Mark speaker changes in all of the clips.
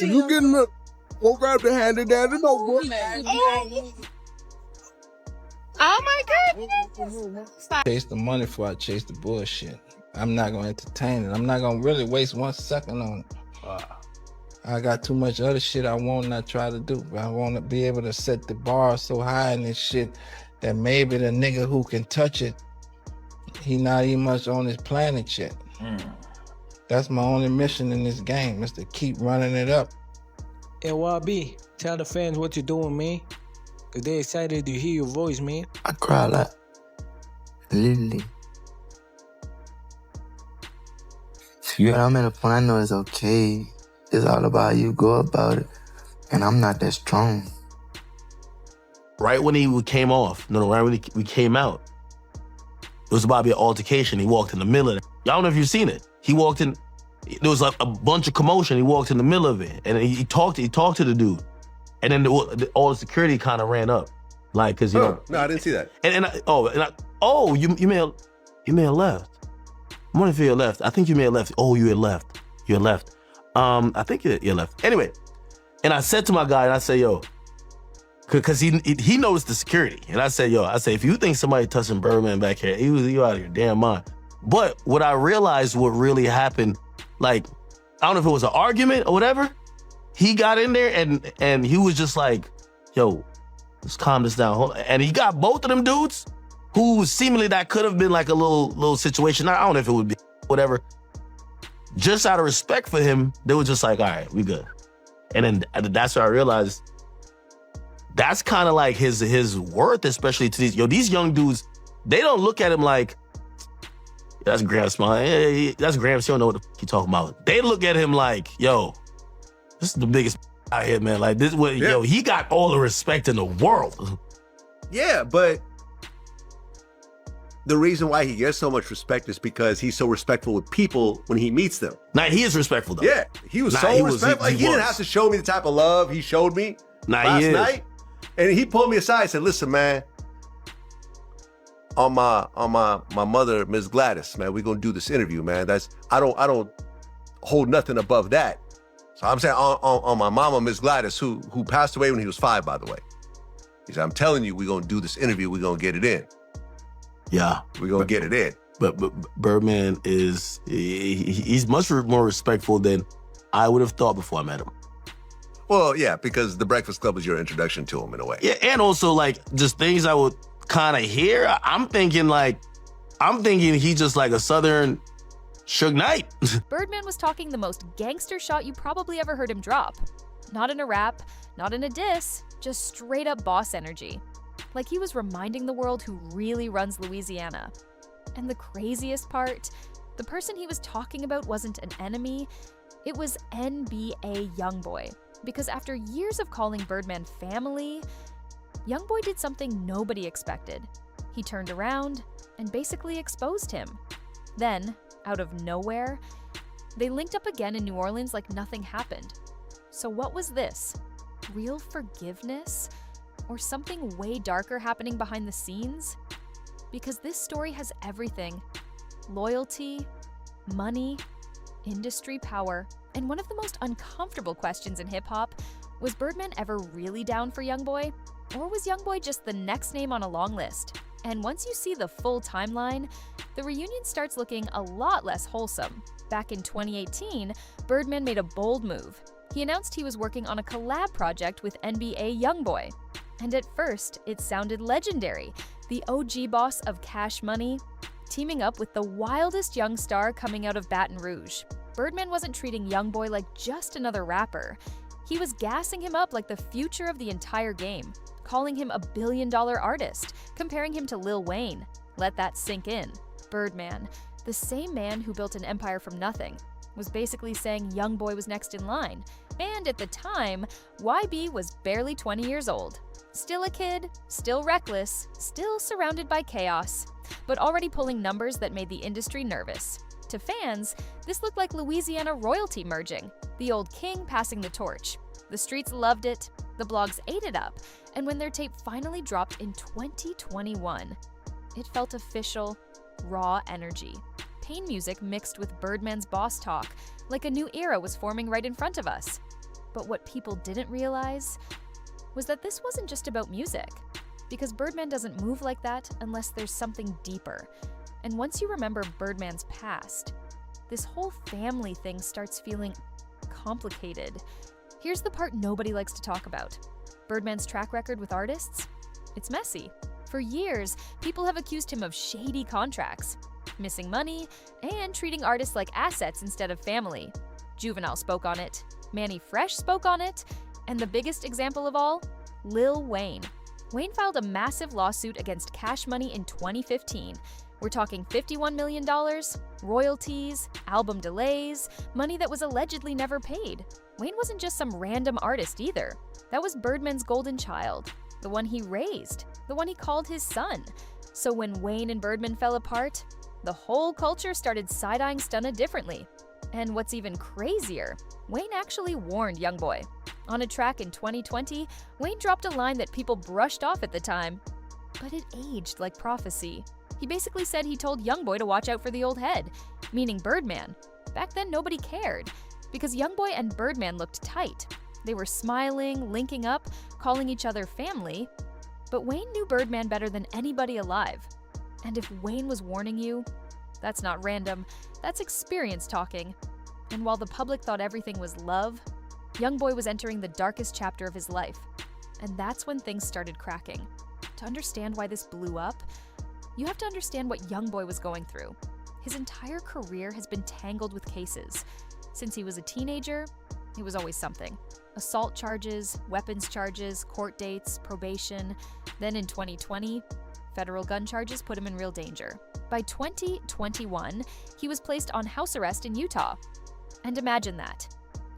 Speaker 1: You getting the go grab the hand and down the notebook.
Speaker 2: Oh my goodness. Stop.
Speaker 3: Chase the money before I chase the bullshit. I'm not gonna entertain it. I'm not gonna really waste 1 second on it. I got too much other shit I want not try to do. I want to be able to set the bar so high in this shit that maybe the nigga who can touch it, he not even much on this planet yet. That's my only mission in this game, is to keep running it up.
Speaker 4: LYB, tell the fans what you're doing, man. Cause they excited to hear your voice, man.
Speaker 5: I cry a lot. Literally. So I'm at a point I know it's okay. It's all about how you go about it. And I'm not that strong.
Speaker 6: Right when he came off, right when we came out, it was about to be an altercation. He walked in the middle of it. I don't know if you've seen it. He walked in, there was like a bunch of commotion. He walked in the middle of it, and he talked to the dude. And then all the security kind of ran up. Like, cause you know.
Speaker 7: No, I didn't see that.
Speaker 6: You may have left. I'm wondering if you had left. I think you may have left. Oh, you had left. You had left. I think you left. Anyway, and I said to my guy, and I said, yo, cause he noticed the security. And I said, if you think somebody touching Birdman back here, you out of your damn mind. But what I realized what really happened, like, I don't know if it was an argument or whatever. He got in there and he was just like, yo, let's calm this down. And he got both of them dudes who seemingly that could have been like a little situation. I don't know if it would be whatever. Just out of respect for him, they were just like, all right, we good. And then that's where I realized that's kind of like his worth, especially to these young dudes. They don't look at him like, that's Gramps, man. Hey, that's Gramps. You don't know what the fuck you talking about. They look at him like, yo, this is the biggest out here, man. Like this, yo, he got all the respect in the world.
Speaker 7: Yeah, but the reason why he gets so much respect is because he's so respectful with people when he meets them.
Speaker 6: Nah, he is respectful though.
Speaker 7: Yeah, he was so respectful. He didn't have to show me the type of love he showed me last night. And he pulled me aside and said, listen, man, on my mother, Ms. Gladys, man, we're gonna do this interview, man. I don't hold nothing above that. So I'm saying on my mama, Ms. Gladys, who passed away when he was 5, by the way. He said, I'm telling you, we're gonna do this interview, we're gonna get it in.
Speaker 6: Yeah.
Speaker 7: We're gonna get it in.
Speaker 6: But Birdman he's much more respectful than I would have thought before I met him.
Speaker 7: Well, yeah, because the Breakfast Club was your introduction to him in a way.
Speaker 6: Yeah, and also like just things I would kind of hear. I'm thinking he's just like a Southern Suge Knight.
Speaker 8: Birdman was talking the most gangster shot you probably ever heard him drop. Not in a rap, not in a diss, just straight up boss energy. Like he was reminding the world who really runs Louisiana. And the craziest part, the person he was talking about wasn't an enemy, it was NBA YoungBoy. Because after years of calling Birdman family, YoungBoy did something nobody expected. He turned around and basically exposed him. Then, out of nowhere, they linked up again in New Orleans like nothing happened. So what was this? Real forgiveness? Or something way darker happening behind the scenes? Because this story has everything. Loyalty, money, industry power, and one of the most uncomfortable questions in hip-hop, was Birdman ever really down for YoungBoy? Or was YoungBoy just the next name on a long list? And once you see the full timeline, the reunion starts looking a lot less wholesome. Back in 2018, Birdman made a bold move. He announced he was working on a collab project with NBA YoungBoy. And at first, it sounded legendary, the OG boss of Cash Money, teaming up with the wildest young star coming out of Baton Rouge. Birdman wasn't treating YoungBoy like just another rapper. He was gassing him up like the future of the entire game, calling him a billion-dollar artist, comparing him to Lil Wayne. Let that sink in. Birdman, the same man who built an empire from nothing, was basically saying YoungBoy was next in line. And at the time, YB was barely 20 years old. Still a kid, still reckless, still surrounded by chaos, but already pulling numbers that made the industry nervous. To fans, this looked like Louisiana royalty merging, the old king passing the torch. The streets loved it, the blogs ate it up, and when their tape finally dropped in 2021, it felt official, raw energy. Pain music mixed with Birdman's boss talk, like a new era was forming right in front of us. But what people didn't realize was that this wasn't just about music, because Birdman doesn't move like that unless there's something deeper. And once you remember Birdman's past, this whole family thing starts feeling complicated. Here's the part nobody likes to talk about. Birdman's track record with artists? It's messy. For years, people have accused him of shady contracts, missing money, and treating artists like assets instead of family. Juvenile spoke on it, Manny Fresh spoke on it, and the biggest example of all, Lil Wayne. Wayne filed a massive lawsuit against Cash Money in 2015. We're talking $51 million, royalties, album delays, money that was allegedly never paid. Wayne wasn't just some random artist either. That was Birdman's golden child, the one he raised, the one he called his son. So when Wayne and Birdman fell apart, the whole culture started side-eyeing Stunna differently. And what's even crazier, Wayne actually warned YoungBoy. On a track in 2020, Wayne dropped a line that people brushed off at the time, but it aged like prophecy. He basically said he told YoungBoy to watch out for the old head, meaning Birdman. Back then, nobody cared, because YoungBoy and Birdman looked tight. They were smiling, linking up, calling each other family. But Wayne knew Birdman better than anybody alive. And if Wayne was warning you, that's not random, that's experience talking. And while the public thought everything was love, YoungBoy was entering the darkest chapter of his life. And that's when things started cracking. To understand why this blew up, you have to understand what YoungBoy was going through. His entire career has been tangled with cases. Since he was a teenager, it was always something. Assault charges, weapons charges, court dates, probation. Then in 2020, federal gun charges put him in real danger. By 2021, he was placed on house arrest in Utah. And imagine that.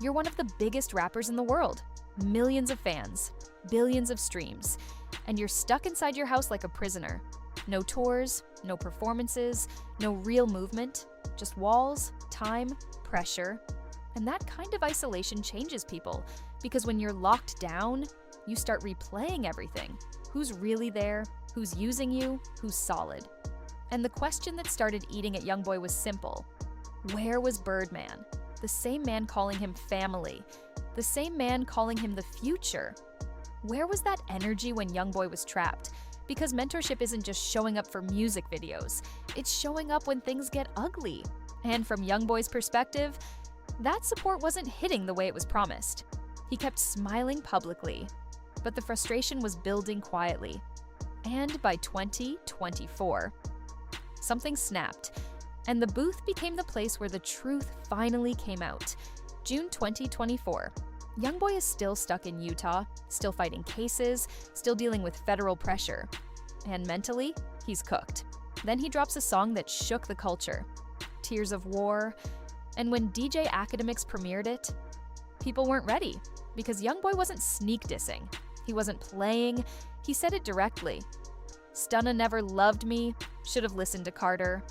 Speaker 8: You're one of the biggest rappers in the world. Millions of fans, billions of streams, and you're stuck inside your house like a prisoner. No tours, no performances, no real movement, just walls, time, pressure. And that kind of isolation changes people, because when you're locked down, you start replaying everything. Who's really there? Who's using you? Who's solid? And the question that started eating at YoungBoy was simple. Where was Birdman? The same man calling him family. The same man calling him the future. Where was that energy when YoungBoy was trapped? Because mentorship isn't just showing up for music videos. It's showing up when things get ugly. And from YoungBoy's perspective, that support wasn't hitting the way it was promised. He kept smiling publicly, but the frustration was building quietly. And by 2024, something snapped, and the booth became the place where the truth finally came out. June 2024. YoungBoy is still stuck in Utah, still fighting cases, still dealing with federal pressure. And mentally, he's cooked. Then he drops a song that shook the culture, Tears of War. And when DJ Academics premiered it, people weren't ready, because YoungBoy wasn't sneak dissing. He wasn't playing, he said it directly. Stunna never loved me, should have listened to Carter.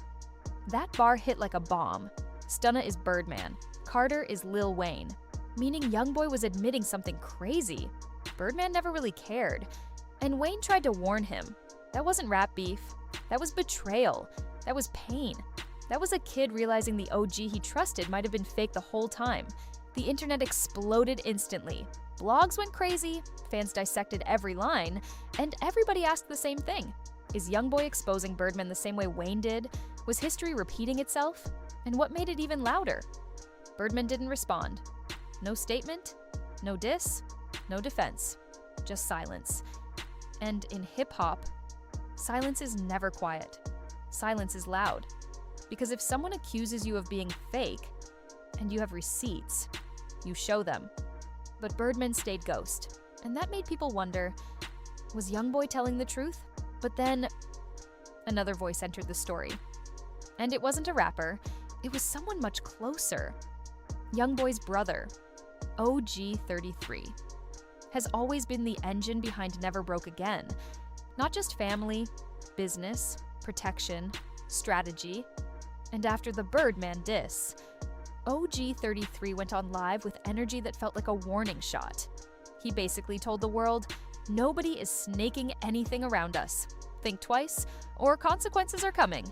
Speaker 8: That bar hit like a bomb. Stunna is Birdman, Carter is Lil Wayne, meaning YoungBoy was admitting something crazy. Birdman never really cared, and Wayne tried to warn him. That wasn't rap beef, that was betrayal, that was pain. That was a kid realizing the OG he trusted might have been fake the whole time. The internet exploded instantly. Blogs went crazy, fans dissected every line, and everybody asked the same thing. Is YoungBoy exposing Birdman the same way Wayne did? Was history repeating itself? And what made it even louder? Birdman didn't respond. No statement, no diss, no defense, just silence. And in hip-hop, silence is never quiet. Silence is loud. Because if someone accuses you of being fake, and you have receipts, you show them. But Birdman stayed ghost, and that made people wonder, was YoungBoy telling the truth? But then, another voice entered the story. And it wasn't a rapper, it was someone much closer. YoungBoy's brother, OG33, has always been the engine behind Never Broke Again. Not just family, business, protection, strategy. And after the Birdman diss, OG33 went on live with energy that felt like a warning shot. He basically told the world, nobody is snaking anything around us. Think twice, or consequences are coming.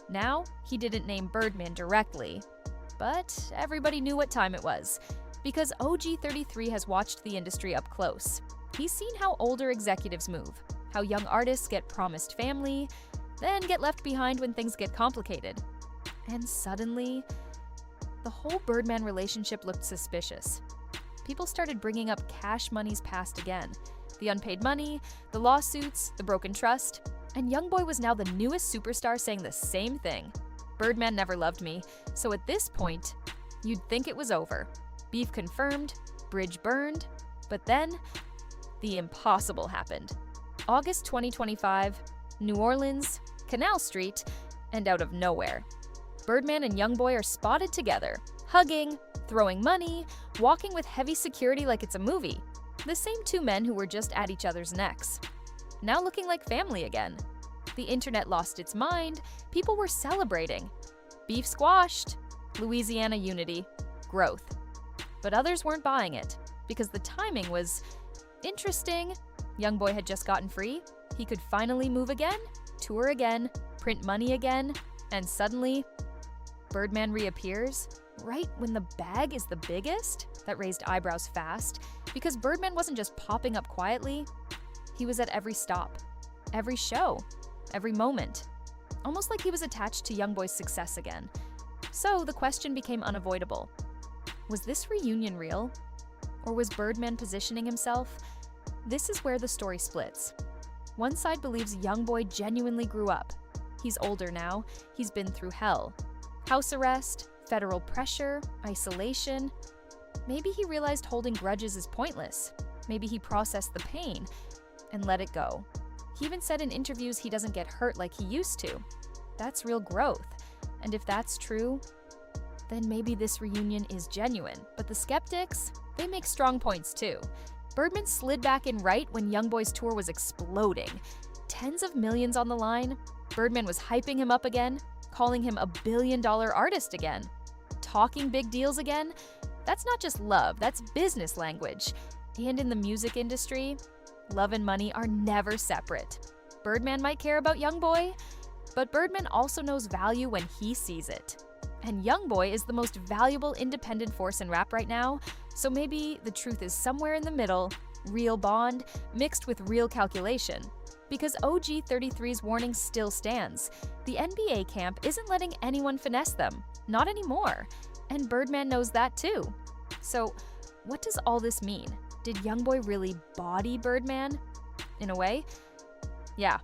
Speaker 8: Now, he didn't name Birdman directly, but everybody knew what time it was. Because OG33 has watched the industry up close. He's seen how older executives move, how young artists get promised family, then get left behind when things get complicated. And suddenly, the whole Birdman relationship looked suspicious. People started bringing up Cash Money's past again. The unpaid money, the lawsuits, the broken trust. And YoungBoy was now the newest superstar saying the same thing. Birdman never loved me, so at this point, you'd think it was over. Beef confirmed, bridge burned, but then the impossible happened. August 2025, New Orleans, Canal Street, and out of nowhere, Birdman and YoungBoy are spotted together, hugging, throwing money, walking with heavy security like it's a movie. The same two men who were just at each other's necks. Now looking like family again. The internet lost its mind, people were celebrating. Beef squashed, Louisiana unity, growth. But others weren't buying it, because the timing was interesting. YoungBoy had just gotten free, he could finally move again, tour again, print money again, and suddenly, Birdman reappears right when the bag is the biggest. That raised eyebrows fast, because Birdman wasn't just popping up quietly, he was at every stop, every show, every moment, almost like he was attached to YoungBoy's success again. So the question became unavoidable. Was this reunion real? Or was Birdman positioning himself? This is where the story splits. One side believes YoungBoy genuinely grew up. He's older now, he's been through hell. House arrest, federal pressure, isolation. Maybe he realized holding grudges is pointless. Maybe he processed the pain and let it go. He even said in interviews he doesn't get hurt like he used to. That's real growth. And if that's true, then maybe this reunion is genuine. But the skeptics, they make strong points too. Birdman slid back in right when YoungBoy's tour was exploding. Tens of millions on the line. Birdman was hyping him up again, calling him a billion-dollar artist again. Talking big deals again. That's not just love, that's business language. And in the music industry, love and money are never separate. Birdman might care about YoungBoy, but Birdman also knows value when he sees it. And YoungBoy is the most valuable independent force in rap right now, so maybe the truth is somewhere in the middle, real bond mixed with real calculation. Because OG33's warning still stands. The NBA camp isn't letting anyone finesse them, not anymore. And Birdman knows that too. So, what does all this mean? Did YoungBoy really body Birdman? In a way? Yeah,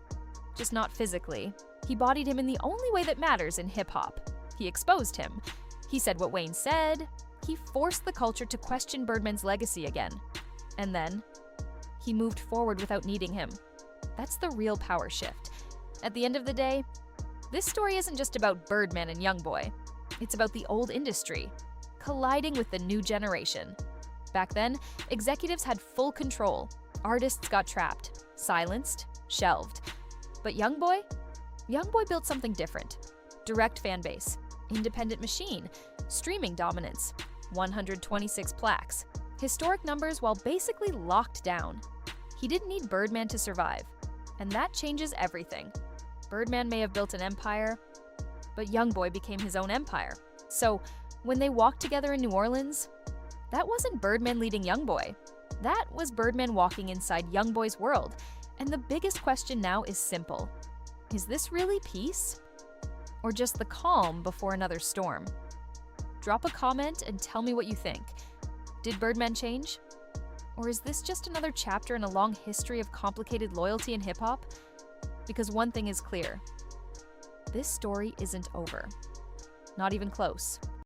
Speaker 8: just not physically. He bodied him in the only way that matters in hip-hop. He exposed him. He said what Wayne said. He forced the culture to question Birdman's legacy again. And then, he moved forward without needing him. That's the real power shift. At the end of the day, this story isn't just about Birdman and YoungBoy. It's about the old industry, colliding with the new generation. Back then, executives had full control. Artists got trapped, silenced, shelved. But YoungBoy built something different. Direct fan base, independent machine, streaming dominance, 126 plaques, historic numbers while basically locked down. He didn't need Birdman to survive, and that changes everything. Birdman may have built an empire, but YoungBoy became his own empire. So, when they walked together in New Orleans, that wasn't Birdman leading YoungBoy. That was Birdman walking inside YoungBoy's world. And the biggest question now is simple. Is this really peace? Or just the calm before another storm? Drop a comment and tell me what you think. Did Birdman change? Or is this just another chapter in a long history of complicated loyalty in hip-hop? Because one thing is clear. This story isn't over. Not even close.